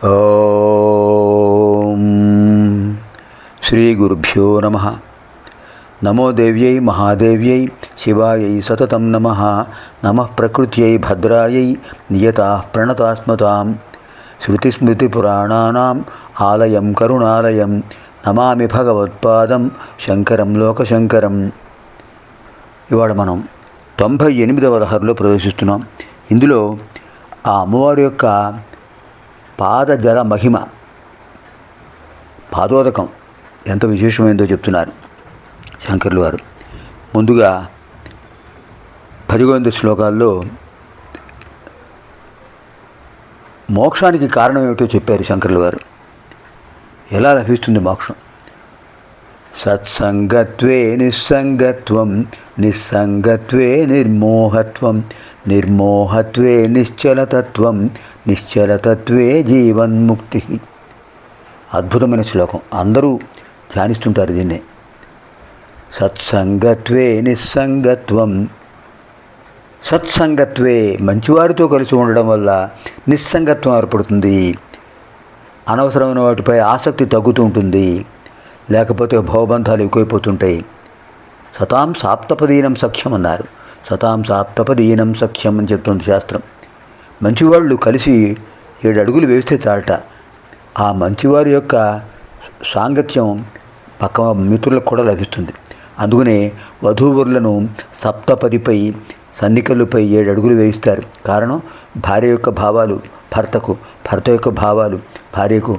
ఓం శ్రీ గురుభ్యో నమః. నమో దేవ్యై మహాదేవ్యై శివాయై సతతం నమః. నమః ప్రకృత్యై భద్రాయై నియతాః ప్రణతాస్మతాం. శృతిస్మృతిపురాణానాం ఆలయం కరుణాలయం నమామి భగవత్పాదం శంకరం లోకశంకరం. ఇవాళ మనం 98వ లహరిలో ప్రవేశిస్తున్నాం. ఇందులో ఆ అమ్మవారి యొక్క పాదజల మహిమ, పాదోదకం ఎంత విశేషమైందో చెప్తున్నారు శంకర్లు వారు. ముందుగా 11 శ్లోకాల్లో మోక్షానికి కారణం ఏమిటో చెప్పారు శంకర్లు వారు. ఎలా లభిస్తుంది మోక్షం? సత్సంగత్వే నిస్సంగత్వం, నిస్సంగత్వే నిర్మోహత్వం, నిర్మోహత్వే నిశ్చలతత్వం, నిశ్చలతత్వే జీవన్ముక్తి. అద్భుతమైన శ్లోకం, అందరూ ధ్యానిస్తుంటారు దీన్నే. సత్సంగత్వే నిస్సంగత్వం. సత్సంగత్వే మంచివారితో కలిసి ఉండడం వల్ల నిస్సంగత్వం ఏర్పడుతుంది. అనవసరమైన వాటిపై ఆసక్తి తగ్గుతూ ఉంటుంది. లేకపోతే భవబంధాలు ఎక్కువైపోతుంటాయి. సతాం సాప్తపదీనం సఖ్యం అన్నారు. సతాం సాప్తపదీనం సఖ్యం అని చెప్తుంది శాస్త్రం. మంచివాళ్ళు కలిసి 7 అడుగులు వేస్తే చాలట. ఆ మంచివారి యొక్క సాంగత్యం పక్క మిత్రులకు కూడా లభిస్తుంది. అందుకనే వధూవరులను సప్తపదిపై సన్నికలుపై 7 అడుగులు వేయిస్తారు. కారణం, భార్య యొక్క భావాలు భర్తకు, భర్త యొక్క భావాలు భార్యకు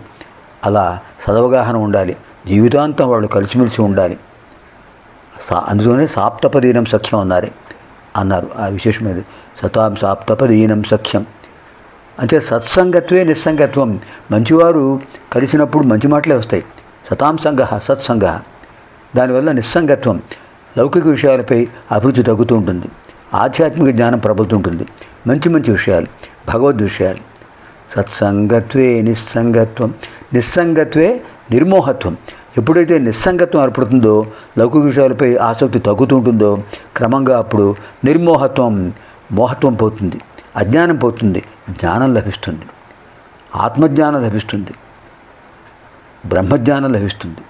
అలా సదవగాహన ఉండాలి. జీవితాంతం వాళ్ళు కలిసిమెలిసి ఉండాలి. అందులోనే సాప్తపదీనం సఖ్యం అన్నారు. ఆ విశేషమైనది సతాం సాప్తపదీనం సఖ్యం అంటే సత్సంగత్వే నిస్సంగత్వం. మంచివారు కలిసినప్పుడు మంచి మాటలే వస్తాయి. సతాం సంగ సత్సంగ. దానివల్ల నిస్సంగత్వం, లౌకిక విషయాలపై అభిరుచి తగ్గుతూ ఉంటుంది. ఆధ్యాత్మిక జ్ఞానం ప్రబలుతుంటుంది. మంచి మంచి విషయాలు, భగవద్ విషయాలు. సత్సంగత్వే నిస్సంగత్వం, నిస్సంగత్వే నిర్మోహత్వం. ఎప్పుడైతే నిస్సంగత్వం ఏర్పడుతుందో, లౌకిక విషయాలపై ఆసక్తి తగ్గుతూ ఉంటుందో, క్రమంగా అప్పుడు నిర్మోహత్వం, మోహత్వం పోతుంది, అజ్ఞానం పోతుంది, జ్ఞానం లభిస్తుంది, ఆత్మజ్ఞానం లభిస్తుంది, బ్రహ్మజ్ఞానం లభిస్తుంది.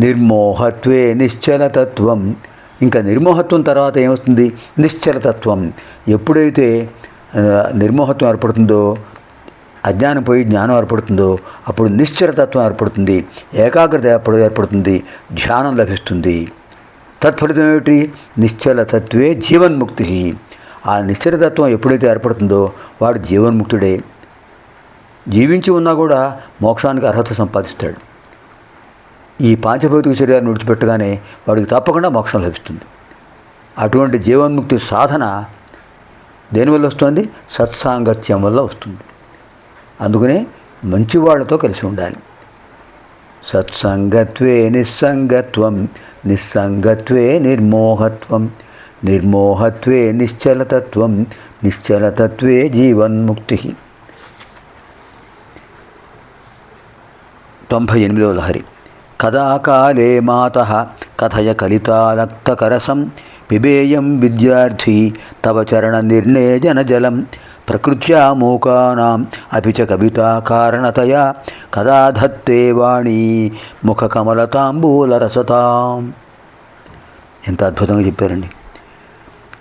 నిర్మోహత్వే నిశ్చలతత్వం. ఇంకా నిర్మోహత్వం తర్వాత ఏమవుతుంది? నిశ్చలతత్వం. ఎప్పుడైతే నిర్మోహత్వం ఏర్పడుతుందో, అజ్ఞానం పోయి జ్ఞానం ఏర్పడుతుందో, అప్పుడు నిశ్చలతత్వం ఏర్పడుతుంది, ఏకాగ్రత ఏర్పడుతుంది, ధ్యానం లభిస్తుంది. తత్ఫలితం ఏమిటి? నిశ్చలతత్వే జీవన్ముక్తి. ఆ నిశ్చలతత్వం ఎప్పుడైతే ఏర్పడుతుందో వాడు జీవన్ముక్తుడే. జీవించి ఉన్నా కూడా మోక్షానికి అర్హత సంపాదిస్తాడు. ఈ పాంచభౌతిక శరీరాన్ని విడిచిపెట్టగానే వాడికి తప్పకుండా మోక్షం లభిస్తుంది. అటువంటి జీవన్ముక్తి సాధన దేనివల్ల వస్తుంది? సత్సాంగత్యం వల్ల వస్తుంది. అందుకనే మంచి వాళ్ళతో కలిసి ఉండాలి. సత్సంగత్వే నిస్సంగత్వం, నిస్సంగత్వే నిర్మోహత్వం, నిర్మోహత్వే నిశ్చలతత్వం, నిశ్చలతత్వే జీవన్ముక్తి. 98వ లహరి. కదా కాలే మాతః కథయ కలితాలక్తకరసం, పిబేయం విద్యార్థి తవ చరణ నిర్ణేజన జలం, ప్రకృత్యా మూకానాం అపి చ కవితా కారణతయా, కదా ధత్తే వాణీ ముఖకమలతాంబూలరసతాం. ఎంత అద్భుతంగా చెప్పారండి.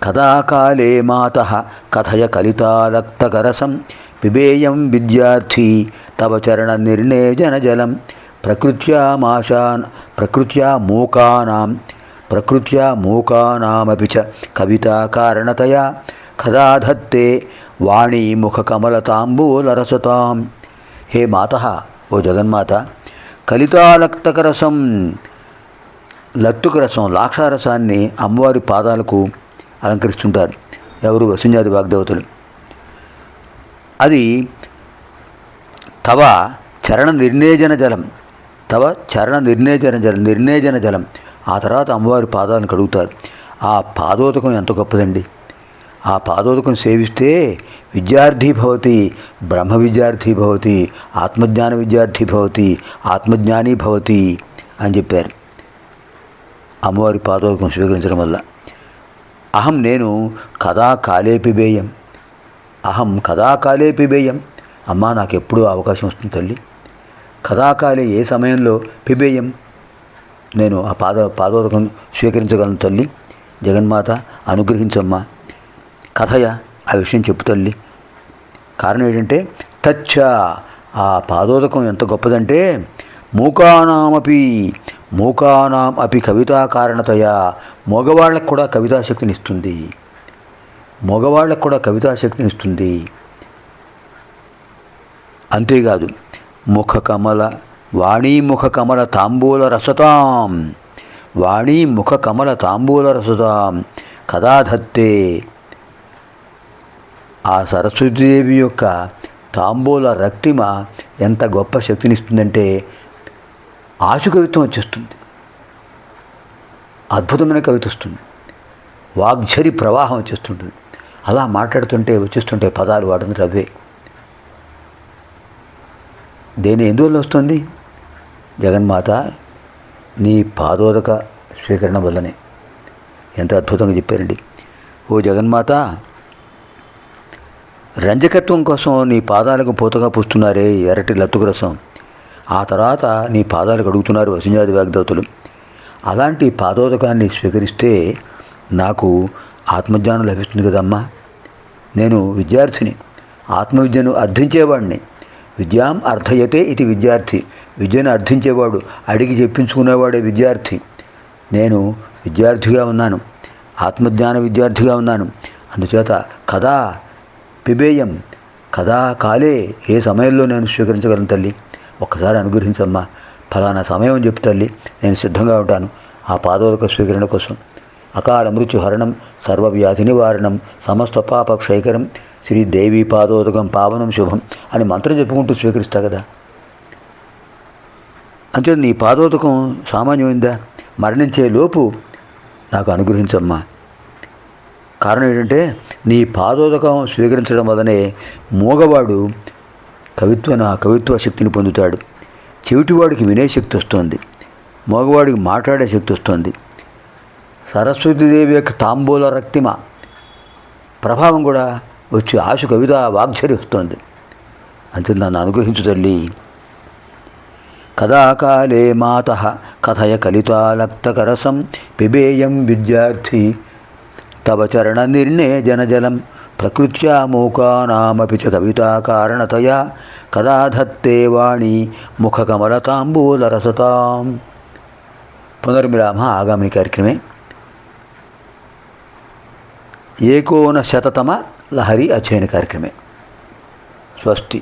కదా కాలే మాతః కథయ కలితాలక్తకరసం, పిబేయం విద్యార్థి తవ చరణ నిర్ణేజన జలం, ప్రకృత్యా మూకానామపి చ కవితా కారణతయా, కదా ధత్తే వాణీ ముఖకమలతాంబూలరసతాం. హే మాతః, ఓ జగన్మాత, కలితాలక్తకరసం, లత్తుకరసం, లాక్షారసాన్ని అమ్మవారి పాదాలకు అలంకరిస్తుంటారు. ఎవరు? వసుంజాది వాగ్దేవతలు. అది తవ చరణ నిర్ణేజన జలం, తవ చరణ నిర్ణేజన జలం. ఆ తర్వాత అమ్మవారి పాదాలను కడుగుతారు. ఆ పాదోదకం ఎంత గొప్పదండి. ఆ పాదోదకం సేవిస్తే విద్యార్థి భవతి, బ్రహ్మ విద్యార్థి భవతి, ఆత్మజ్ఞాన విద్యార్థి భవతి, ఆత్మజ్ఞాని భవతి అని చెప్పారు. అమ్మవారి పాదోదకం స్వీకరించడం వల్ల. నేను కదా కాలే పిబేయం, అహం కదా కాలే పిబేయం, అమ్మా నాకు ఎప్పుడూ అవకాశం వస్తుంది తల్లి. కథాకాలే ఏ సమయంలో పిబేయం నేను ఆ పాదోదకం స్వీకరించగలను తల్లి. జగన్మాత అనుగ్రహించమ్మా. కథయ ఆ విషయం చెప్పు తల్లి. కారణం ఏంటంటే తచ్చ ఆ పాదోదకం ఎంత గొప్పదంటే మూకానాం అపి కవితా కారణతయా మగవాళ్ళకు కూడా కవితాశక్తిని ఇస్తుంది. అంతేకాదు వాణీముఖ కమల తాంబూల రసతాం కదాధత్తే ఆ సరస్వతీదేవి యొక్క తాంబూల రక్తిమ ఎంత గొప్ప శక్తినిస్తుందంటే ఆశు కవిత్వం వచ్చేస్తుంది. అద్భుతమైన కవిత వస్తుంది. వాగ్ఝరి ప్రవాహం వచ్చేస్తుంటుంది. అలా వచ్చేస్తుంటే పదాలు వాడుతుంది అవే. ఎందువల్ల వస్తుంది? జగన్మాత నీ పాదోదక స్వీకరణ వల్లనే. ఎంత అద్భుతంగా చెప్పారండి. ఓ జగన్మాత, రంజకత్వం కోసం నీ పాదాలకు పూతగా పూస్తున్నారే ఎర్రటి లత్తుకు రసం, ఆ తర్వాత నీ పాదాలకు అడుగుతున్నారు వసుంజాది వాగ్దేవతలు. అలాంటి పాదోదకాన్ని స్వీకరిస్తే నాకు ఆత్మజ్ఞానం లభిస్తుంది కదమ్మా. నేను విద్యార్థిని, ఆత్మవిద్యను అర్థించేవాడిని. విద్యాం అర్థయతే ఇది విద్యార్థి. విద్యను అర్థించేవాడు, అడిగి చెప్పించుకునేవాడే విద్యార్థి. నేను విద్యార్థిగా ఉన్నాను, ఆత్మజ్ఞాన విద్యార్థిగా ఉన్నాను. అందుచేత కదా పిబేయం కదా కాలే ఏ సమయంలో నేను స్వీకరించగలను తల్లి. ఒక్కసారి అనుగ్రహించమ్మా. ఫలానా సమయం చెప్పు తల్లి, నేను సిద్ధంగా ఉంటాను ఆ పాదోదక స్వీకరణ కోసం. అకాల మృత్యుహరణం సర్వవ్యాధి నివారణం సమస్త పాప క్షయకరం శ్రీదేవి పాదోదకం పావనం శుభం అని మంత్రం చెప్పుకుంటూ స్వీకరిస్తా కదా. అంతే నీ పాదోదకం సామాన్యమైందా? మరణించే లోపు నాకు అనుగ్రహించమ్మా. కారణం ఏంటంటే నీ పాదోదకం స్వీకరించడం వల్లనే మూగవాడు కవిత్వ శక్తిని పొందుతాడు. చెవిటివాడికి వినే శక్తి వస్తుంది, మగవాడికి మాట్లాడే శక్తి వస్తుంది. సరస్వతీదేవి యొక్క తాంబూల రక్తిమ ప్రభావం కూడా వచ్చి ఆశు కవిత వాగ్ఝరి వస్తుంది. అంతే నన్ను అనుగ్రహించు తల్లి. కదాకాలే మాతః కథయ కలితాలక్తకరసం పిబేయం విద్యార్థి తవ చరణ నిర్ణే జనజలం ప్రకృత్యా మూకానామపి చ కవితా కారణతయా కదా ధత్తే వాణి ముఖకమలతాంబూలరసతాం. పునర్మిలామ ఆగామిని కార్యక్రమే. 1900 లహరి అధ్యయన కార్యక్రమే. స్వస్తి.